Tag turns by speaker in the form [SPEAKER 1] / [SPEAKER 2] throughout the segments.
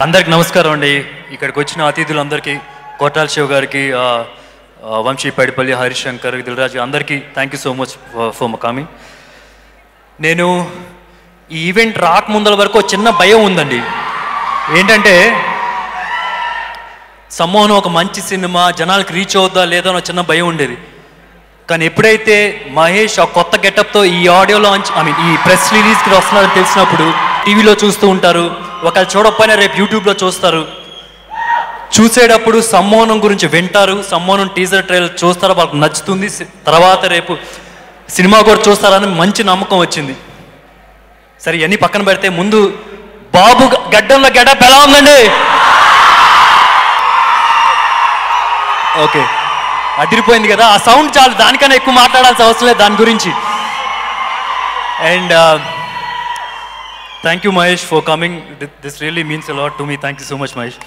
[SPEAKER 1] అందరికి నమస్కారం అండి. ఇక్కడికి వచ్చిన అతిథులందరికీ, కోటాల శివ గారికి, వంశీ పైడిపల్లి, హరీష్ శంకర్, దిల్రాజ్ అందరికీ thank you so much for coming. నేను ఈ ఈవెంట్ రాకముందల వరకు చిన్న భయం ఉందండి. ఏంటంటే సమ్మోహనం ఒక మంచి సినిమా, జనాలకు రీచ్ అవుద్దా లేదా అన్న చిన్న భయం ఉండేది. కానీ ఎప్పుడైతే మహేష్ ఆ కొత్త గెటప్తో ఈ ఆడియో లాంచ్ ఈ ప్రెస్ రిలీజ్కి వస్తున్నారని తెలిసినప్పుడు, టీవీలో చూస్తూ ఉంటారు, ఒకవేళ చూడకపోయినా రేపు యూట్యూబ్లో చూస్తారు, చూసేటప్పుడు సమ్మోహనం గురించి వింటారు, సమ్మోహనం టీజర్ ట్రైలర్ చూస్తారో వాళ్ళకి నచ్చుతుంది, తర్వాత రేపు సినిమా కూడా చూస్తారని మంచి నమ్మకం వచ్చింది. సరే ఇవన్నీ పక్కన పెడితే ముందు బాబు గడ్డంలో గెటప్ ఎలా ఉందండి? ఓకే, అదిరిపోయింది కదా, ఆ సౌండ్ చాలు, దానికన్నా ఎక్కువ మాట్లాడాల్సిన అవసరం లేదు దాని గురించి. And thank you Mahesh for coming, this really means a lot to me. Thank you so much Mahesh.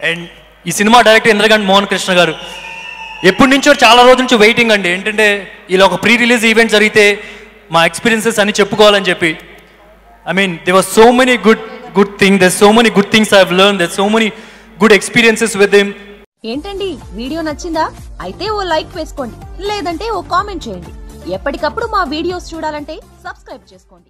[SPEAKER 1] And ఈ సినిమా డైరెక్టర్ ఇంద్రగంటి మోహన్ కృష్ణ గారు ఎప్పటి నుంచో చాలా రోజుల నుంచి వెయిటింగ్ అండి. ఏంటంటే ఇలా ఒక ప్రీ రిలీజ్ ఈవెంట్ జరిగితే మా ఎక్స్పీరియన్సెస్ అన్ని చెప్పుకోవాలని చెప్పి. there were so many good things, there's so many good things I've learned, there's so many good experiences with him.
[SPEAKER 2] ఏంటండి, వీడియో నచ్చిందా? అయితే ఓ లైక్ వేసుకోండి, లేదంటే ఓ కామెంట్ చేయండి. ఎప్పటికప్పుడు మా వీడియోస్ చూడాలంటే సబ్స్క్రైబ్ చేసుకోండి.